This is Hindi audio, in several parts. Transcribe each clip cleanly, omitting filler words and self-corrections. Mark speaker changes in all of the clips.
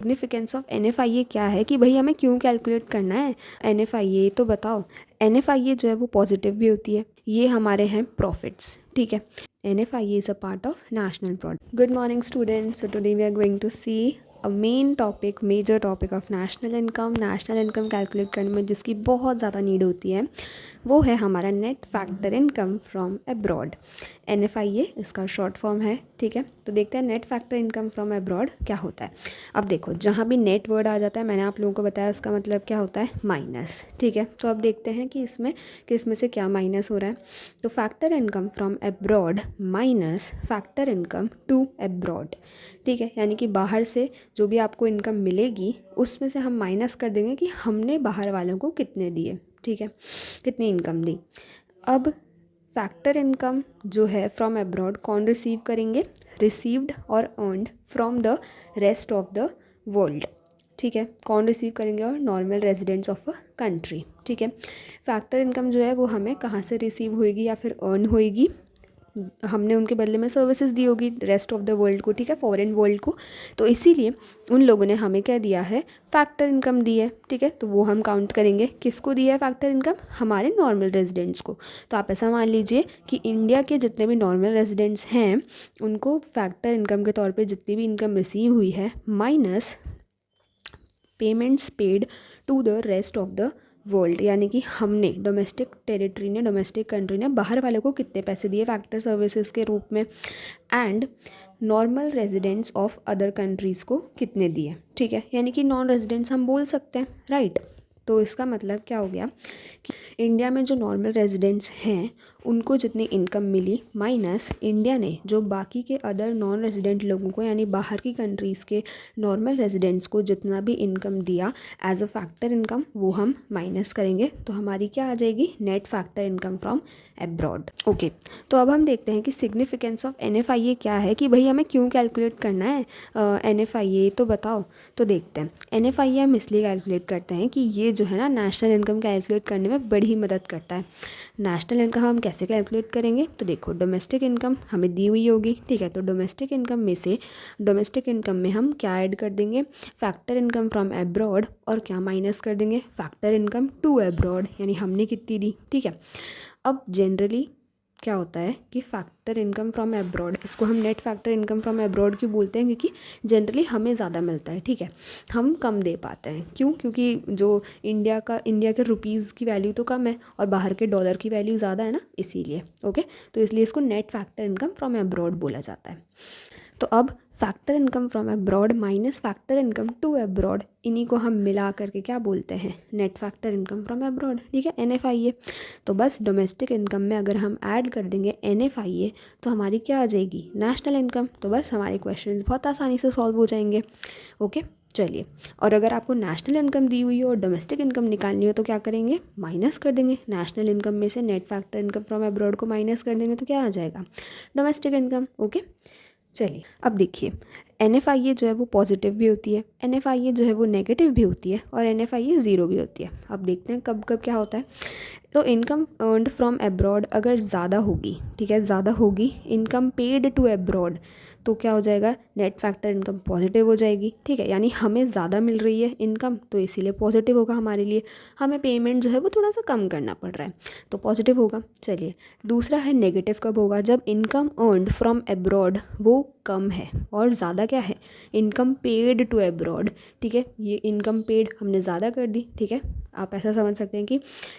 Speaker 1: सिग्निफिकेंस ऑफ NFIA क्या है कि भाई हमें क्यों कैलकुलेट करना है NFIA, तो बताओ। NFIA जो है वो पॉजिटिव भी होती है, ये हमारे हैं प्रॉफिट्स, ठीक है। NFIA is a part of national product. Good morning students, so today we are going to see a major topic of national income calculate करने में जिसकी बहुत ज़्यादा नीड होती है वो है हमारा net factor income from abroad. NFIA इसका शॉर्ट फॉर्म है, ठीक है। तो देखते हैं net factor income from abroad क्या होता है। अब देखो, जहाँ भी नेट वर्ड आ जाता है, मैंने आप लोगों को बताया उसका मतलब क्या होता है, माइनस, ठीक है। तो अब देखते हैं कि इसमें किस में से क्या माइनस हो रहा है। तो factor income from abroad minus factor income to abroad, ठीक है। यानी कि बाहर से जो भी आपको इनकम मिलेगी उसमें से हम माइनस कर देंगे कि हमने बाहर वालों को कितने दिए, ठीक है, कितनी इनकम दी। अब फैक्टर इनकम जो है फ्रॉम अब्रॉड कौन रिसीव करेंगे, रिसीव्ड और earned from the rest of the world, ठीक है। कौन रिसीव करेंगे, और normal residents of a country, ठीक है। फैक्टर इनकम जो है वो हमें कहाँ से रिसीव होएगी या फिर अर्न होएगी, हमने उनके बदले में सर्विसेज दी होगी रेस्ट ऑफ द वर्ल्ड को, ठीक है, फॉरेन वर्ल्ड को। तो इसीलिए उन लोगों ने हमें क्या दिया है, फैक्टर इनकम दी है, ठीक है। तो वो हम काउंट करेंगे, किसको दिया है फैक्टर इनकम, हमारे नॉर्मल रेजिडेंट्स को। तो आप ऐसा मान लीजिए कि इंडिया के जितने भी नॉर्मल रेजिडेंट्स हैं उनको फैक्टर इनकम के तौर पे जितनी भी इनकम रिसीव हुई है minus payments paid to the rest of the world, यानी कि हमने डोमेस्टिक टेरिटरी ने, डोमेस्टिक कंट्री ने बाहर वालों को कितने पैसे दिए फैक्टर सर्विसेज के रूप में, and normal residents of other countries को कितने दिए, ठीक है। यानी कि नॉन रेजिडेंट्स हम बोल सकते हैं, राइट। तो इसका मतलब क्या हो गया कि इंडिया में जो नॉर्मल रेजिडेंट्स हैं उनको जितनी इनकम मिली माइनस इंडिया ने जो बाकी के अदर नॉन रेजिडेंट लोगों को, यानी बाहर की कंट्रीज़ के नॉर्मल रेजिडेंट्स को जितना भी इनकम दिया एज अ फैक्टर इनकम, वो हम माइनस करेंगे। तो हमारी क्या आ जाएगी, net factor income from abroad, okay. तो अब हम देखते हैं कि सिग्निफिकेंस ऑफ NFIA क्या है कि भाई हमें क्यों कैलकुलेट करना है NFIA, तो बताओ। तो देखते हैं, NFIA हम इसलिए कैलकुलेट करते हैं कि ये जो है ना नेशनल इनकम कैलकुलेट करने में बड़ी मदद करता है। नेशनल इनकम हम कैसे कैलकुलेट करेंगे, तो देखो डोमेस्टिक इनकम हमें दी हुई होगी, ठीक है। तो डोमेस्टिक इनकम में से, डोमेस्टिक इनकम में हम क्या ऐड कर देंगे, फैक्टर इनकम फ्रॉम अब्रॉड, और क्या माइनस कर देंगे, फैक्टर इनकम टू अब्रॉड, यानी हमने कितनी दी, ठीक है। अब जनरली क्या होता है कि फैक्टर इनकम फ्रॉम अब्रॉड, इसको हम net factor income from abroad क्यों बोलते हैं, क्योंकि जनरली हमें ज़्यादा मिलता है, ठीक है, हम कम दे पाते हैं। क्यों, क्योंकि जो इंडिया के रुपीज़ की वैल्यू तो कम है और बाहर के डॉलर की वैल्यू ज़्यादा है ना, इसीलिए, ओके। तो इसलिए इसको net factor income from abroad बोला जाता है। तो अब factor income from abroad minus factor income to abroad, इन्हीं को हम मिला करके क्या बोलते हैं, net factor income from abroad, ठीक है, NFIA। तो बस डोमेस्टिक इनकम में अगर हम ऐड कर देंगे NFIA तो हमारी क्या आ जाएगी, नेशनल इनकम। तो बस हमारे क्वेश्चंस बहुत आसानी से सॉल्व हो जाएंगे, ओके। चलिए, और अगर आपको नेशनल इनकम दी हुई हो और डोमेस्टिक इनकम निकालनी हो तो क्या करेंगे, माइनस कर देंगे। नेशनल इनकम में से net factor income from abroad को माइनस कर देंगे तो क्या आ जाएगा, डोमेस्टिक इनकम, ओके। चलिए, अब देखिए, NFIA जो है वो पॉजिटिव भी होती है, NFIA जो है वो नेगेटिव भी होती है, और NFIA ज़ीरो भी होती है। अब देखते हैं कब कब क्या होता है। तो इनकम अर्नड फ्रॉम अब्रॉड अगर ज़्यादा होगी, ठीक है, ज़्यादा होगी, इनकम पेड टू अब्रॉड, तो क्या हो जाएगा, नेट फैक्टर इनकम पॉजिटिव हो जाएगी, ठीक है। यानी हमें ज़्यादा मिल रही है इनकम तो इसीलिए पॉजिटिव होगा हमारे लिए, हमें पेमेंट जो है वो थोड़ा सा कम करना पड़ रहा है तो पॉजिटिव होगा। चलिए, दूसरा है नेगेटिव कब होगा, जब इनकम अर्नड फ्रॉम अब्रॉड वो कम है और ज़्यादा क्या है, इनकम पेड टू अब्रॉड, ठीक है। ये इनकम पेड हमने ज़्यादा कर दी, ठीक है। आप ऐसा समझ सकते हैं कि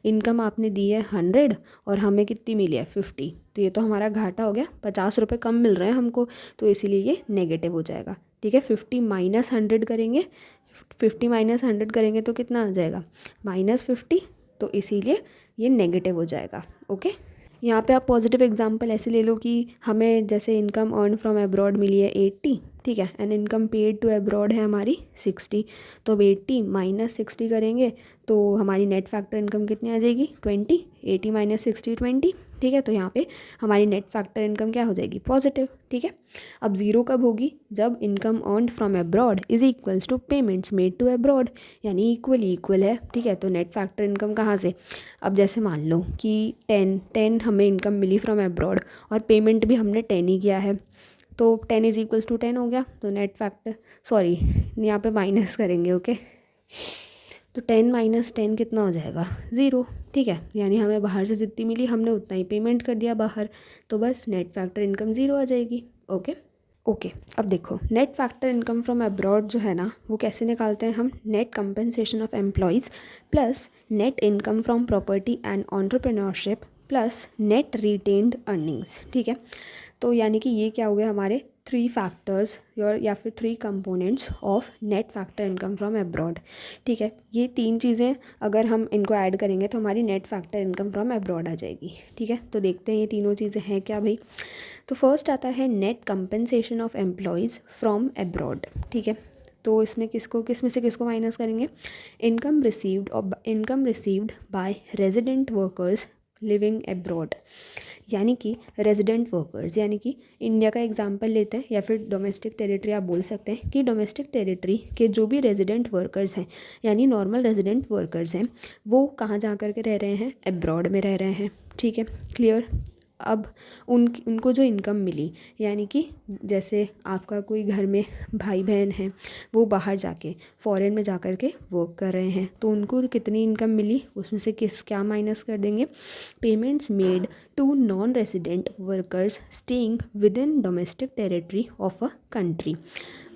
Speaker 1: इनकम आपने दी है 100 और हमें कितनी मिली है 50, तो ये तो हमारा घाटा हो गया, 50 रुपये कम मिल रहे हैं हमको, तो इसीलिए ये नेगेटिव हो जाएगा, ठीक है। 50 माइनस 100 करेंगे, 50 माइनस 100 करेंगे तो कितना आ जाएगा, -50, तो इसीलिए ये नेगेटिव हो जाएगा, ओके। यहाँ पे आप पॉजिटिव एग्जांपल ऐसे ले लो कि हमें जैसे इनकम अर्न फ्रॉम अब्रॉड मिली है 80, ठीक है, and income paid to abroad है हमारी 60, तो अब 80 माइनस 60 करेंगे तो हमारी नेट फैक्टर इनकम कितनी आ जाएगी, 20, 80 माइनस 60 20, ठीक है। तो यहाँ पे हमारी नेट फैक्टर इनकम क्या हो जाएगी, पॉजिटिव, ठीक है। अब ज़ीरो कब होगी, जब income earned from abroad is equals to payments made to abroad, यानी इक्वल है, ठीक है। तो नेट फैक्टर इनकम कहाँ से, अब जैसे मान लो कि 10 हमें इनकम मिली फ्रॉम अब्रॉड और पेमेंट भी हमने 10 ही किया है, तो 10 = 10 हो गया, तो नेट फैक्टर, सॉरी यहाँ पे माइनस करेंगे, ओके। तो 10 - 10 कितना हो जाएगा, 0, ठीक है। यानी हमें बाहर से जितनी मिली हमने उतना ही पेमेंट कर दिया बाहर, तो बस नेट फैक्टर इनकम 0 आ जाएगी, ओके। ओके अब देखो, net factor income from abroad जो है ना, वो कैसे निकालते हैं हम, net compensation of employees plus net income from property and entrepreneurship plus net retained earnings, ठीक है। तो यानी कि ये क्या हुए हमारे 3 फैक्टर्स या फिर 3 components of net factor income from abroad, ठीक है। ये 3 चीज़ें अगर हम इनको ऐड करेंगे तो हमारी net factor income from abroad आ जाएगी, ठीक है। तो देखते हैं ये तीनों चीज़ें हैं क्या भाई। तो फर्स्ट आता है net compensation of employees from abroad, ठीक है। तो इसमें किसमें से किसको माइनस करेंगे, income received by resident workers living abroad, यानी कि रेजिडेंट वर्कर्स, यानी कि इंडिया का एग्जांपल लेते हैं या फिर डोमेस्टिक टेरिटरी आप बोल सकते हैं कि डोमेस्टिक टेरिटरी के जो भी रेजिडेंट वर्कर्स हैं यानी नॉर्मल रेजिडेंट वर्कर्स हैं, वो कहाँ जा कर के रह रहे हैं, अब्रॉड में रह रहे हैं, ठीक है, क्लियर। अब उनको जो इनकम मिली, यानी कि जैसे आपका कोई घर में भाई बहन है, वो बाहर जाके फॉरेन में जा कर के वर्क कर रहे हैं, तो उनको कितनी इनकम मिली, उसमें से क्या माइनस कर देंगे, payments made to non resident workers staying within domestic territory of a country.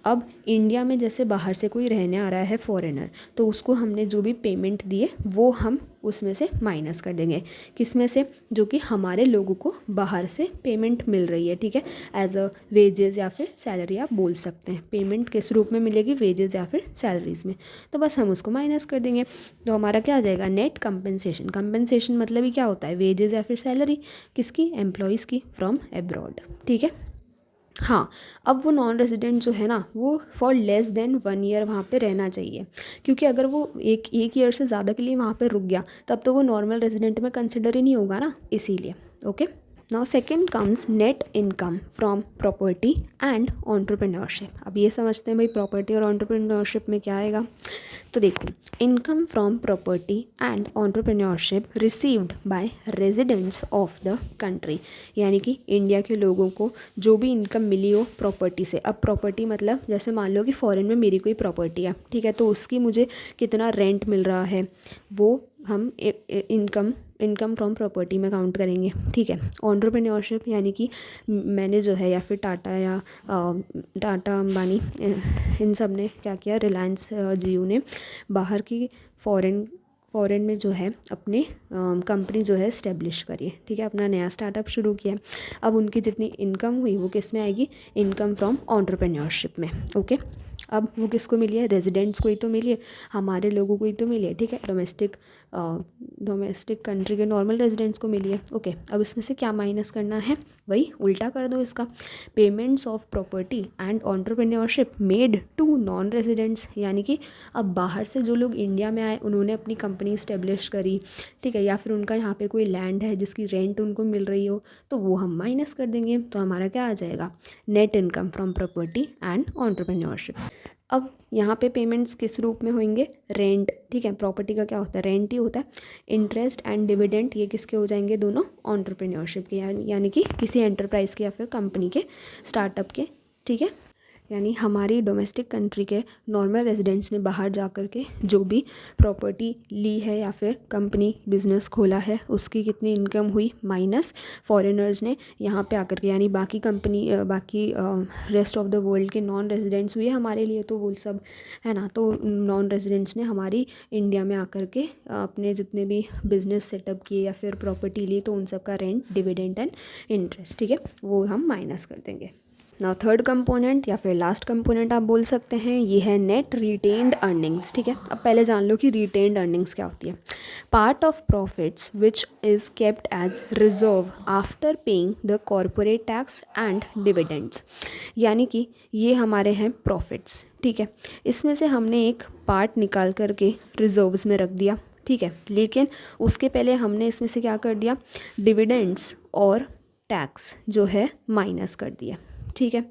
Speaker 1: अब इंडिया में जैसे बाहर से कोई रहने आ रहा है फॉरेनर, तो उसको हमने जो भी पेमेंट दिए वो हम उसमें से माइनस कर देंगे, किसमें से, जो कि हमारे लोगों को बाहर से पेमेंट मिल रही है, ठीक है, एज अ वेजेस या फिर सैलरी आप बोल सकते हैं। पेमेंट किस रूप में मिलेगी, वेजेस या फिर सैलरीज में, तो बस हम उसको माइनस कर देंगे। तो हमारा क्या आ जाएगा, नेट कंपनसेशन। कंपनसेशन मतलब ही क्या होता है, वेजेस या फिर सैलरी किसकी, एम्प्लॉयज़ की फ्रॉम अब्रॉड, ठीक है। हाँ, अब वो नॉन रेजिडेंट जो है ना, वो फॉर लेस देन 1 ईयर वहाँ पे रहना चाहिए, क्योंकि अगर वो एक ईयर से ज़्यादा के लिए वहाँ पे रुक गया तब तो वो नॉर्मल रेजिडेंट में कंसिडर ही नहीं होगा ना, इसीलिए, okay. Now second comes net income from property and entrepreneurship. अब ये समझते हैं भाई प्रॉपर्टी और एंटरप्रेन्योरशिप में क्या आएगा। तो देखो, income from property and entrepreneurship received by residents of the country, यानी कि इंडिया के लोगों को जो भी इनकम मिली हो प्रॉपर्टी से। अब प्रॉपर्टी मतलब जैसे मान लो कि फॉरेन में मेरी कोई प्रॉपर्टी है, ठीक है, तो उसकी मुझे कितना रेंट मिल रहा है वो हम इनकम फ्रॉम प्रॉपर्टी में काउंट करेंगे, ठीक है। एंटरप्रेन्योरशिप यानी कि मैंने जो है या फिर टाटा अंबानी इन सब ने क्या किया, रिलायंस जियो ने बाहर की फॉरेन में जो है अपने कंपनी जो है इस्टेब्लिश करी है, ठीक है, अपना नया स्टार्टअप शुरू किया। अब उनकी जितनी इनकम हुई वो किस में आएगी, इनकम फ्रॉम एंटरप्रेन्योरशिप में, ओके। अब वो किसको मिली है, रेजिडेंट्स को ही तो मिली है, हमारे लोगों को ही तो मिली है, ठीक है, डोमेस्टिक कंट्री के नॉर्मल रेजिडेंट्स को मिली है, ओके। अब इसमें से क्या माइनस करना है, वही उल्टा कर दो इसका, payments of property and entrepreneurship made to non residents, यानी कि अब बाहर से जो लोग इंडिया में आए उन्होंने अपनी कंपनी इस्टेब्लिश करी, ठीक है, या फिर उनका यहाँ पे कोई लैंड है जिसकी रेंट उनको मिल रही हो, तो वो हम माइनस कर देंगे। तो हमारा क्या आ जाएगा, net income from property and entrepreneurship. अब यहाँ पे पेमेंट्स किस रूप में होंगे, रेंट, ठीक है, प्रॉपर्टी का क्या होता है, रेंट ही होता है। इंटरेस्ट एंड डिविडेंड ये किसके हो जाएंगे, दोनों एंटरप्रेन्योरशिप के, यानी कि किसी एंटरप्राइज के या फिर कंपनी के, स्टार्टअप के, ठीक है। यानी हमारी डोमेस्टिक कंट्री के नॉर्मल रेजिडेंट्स ने बाहर जा कर के जो भी प्रॉपर्टी ली है या फिर कंपनी बिजनेस खोला है उसकी कितनी इनकम हुई, माइनस फॉरेनर्स ने यहाँ पे आकर के, यानी बाकी रेस्ट ऑफ द वर्ल्ड के नॉन रेजिडेंट्स हुए हमारे लिए, तो वो सब है ना, तो नॉन रेजिडेंट्स ने हमारी इंडिया में आकर के अपने जितने भी बिजनेस सेटअप किए या फिर प्रॉपर्टी ली, तो उन सब का रेंट, डिविडेंड एंड इंटरेस्ट, ठीक है, वो हम माइनस कर देंगे। नाउ थर्ड कंपोनेंट या फिर लास्ट कंपोनेंट आप बोल सकते हैं, ये है नेट रिटेन्ड अर्निंग्स, ठीक है। अब पहले जान लो कि रिटेन्ड अर्निंग्स क्या होती है। Part of profits which is kept as reserve after paying the corporate tax and dividends, यानी कि ये हमारे हैं प्रॉफिट्स, ठीक है। इसमें से हमने एक पार्ट निकाल करके रिजर्व्स में रख दिया, ठीक है, लेकिन उसके पहले हमने इसमें से क्या कर दिया, डिविडेंड्स और टैक्स जो है माइनस कर दिया, ठीक है।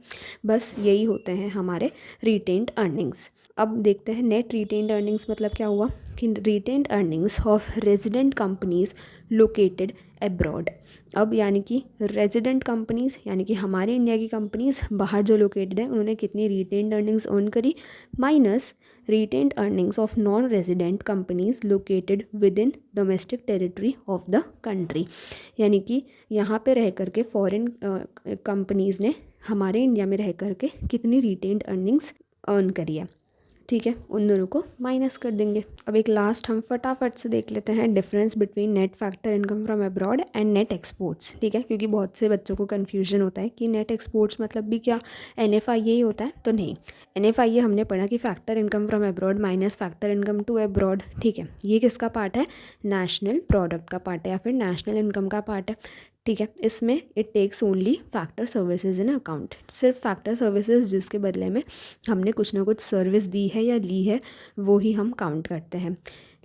Speaker 1: बस यही होते हैं हमारे रिटेन्ड अर्निंग्स। अब देखते हैं नेट रिटेन्ड अर्निंग्स मतलब क्या हुआ कि retained earnings of resident companies located abroad. अब यानी कि रेजिडेंट कंपनीज़ यानी कि हमारे इंडिया की कंपनीज़ बाहर जो लोकेटेड है उन्होंने कितनी रिटेन्ड अर्निंग्स अर्न करी, minus retained earnings of non resident companies located with in domestic territory of the country. यानी कि यहाँ पे रह करके फॉरेन कंपनीज़ ने हमारे इंडिया में रह करके कितनी रिटेन्ड अर्निंग्स अर्न करी है, ठीक है, उन दोनों को माइनस कर देंगे। अब एक लास्ट हम फटाफट से देख लेते हैं difference between net factor income from abroad and net exports, ठीक है, क्योंकि बहुत से बच्चों को कन्फ्यूजन होता है कि नेट एक्सपोर्ट्स मतलब भी क्या NFIA ही होता है, तो नहीं। NFIA हमने पढ़ा कि factor income from abroad minus factor income to abroad, ठीक है, ये किसका पार्ट है, नेशनल प्रोडक्ट का पार्ट है या फिर नेशनल इनकम का पार्ट है, ठीक है। इसमें it takes only factor services in account, सिर्फ फैक्टर सर्विसेज जिसके बदले में हमने कुछ ना कुछ सर्विस दी है या ली है वो ही हम काउंट करते हैं।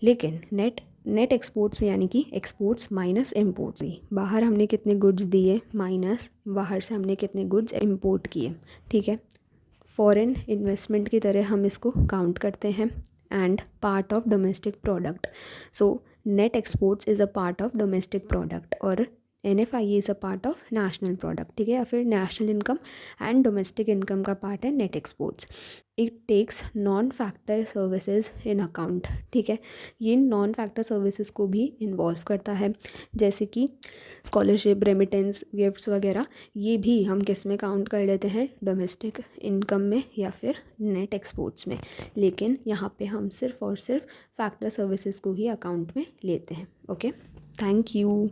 Speaker 1: लेकिन नेट एक्सपोर्ट्स में यानी कि एक्सपोर्ट्स माइनस इम्पोर्ट्स, बाहर हमने कितने गुड्स दिए माइनस बाहर से हमने कितने गुड्स इम्पोर्ट किए, ठीक है, फॉरेन इन्वेस्टमेंट की तरह हम इसको काउंट करते हैं and part of domestic product. So net exports is a part of domestic product और NFIA is a part of national product, ठीक है, या फिर national income and domestic income का पार्ट है net exports. It takes non factor services in account, ठीक है, ये नॉन फैक्टर सर्विसेज को भी इन्वॉल्व करता है, जैसे कि स्कॉलरशिप, रेमिटेंस, गिफ्ट्स वगैरह, ये भी हम किस में काउंट कर लेते हैं, डोमेस्टिक इनकम में या फिर नेट एक्सपोर्ट्स में। लेकिन यहाँ पे हम सिर्फ और सिर्फ फैक्टर सर्विसेज को ही अकाउंट में लेते हैं। Okay, thank you.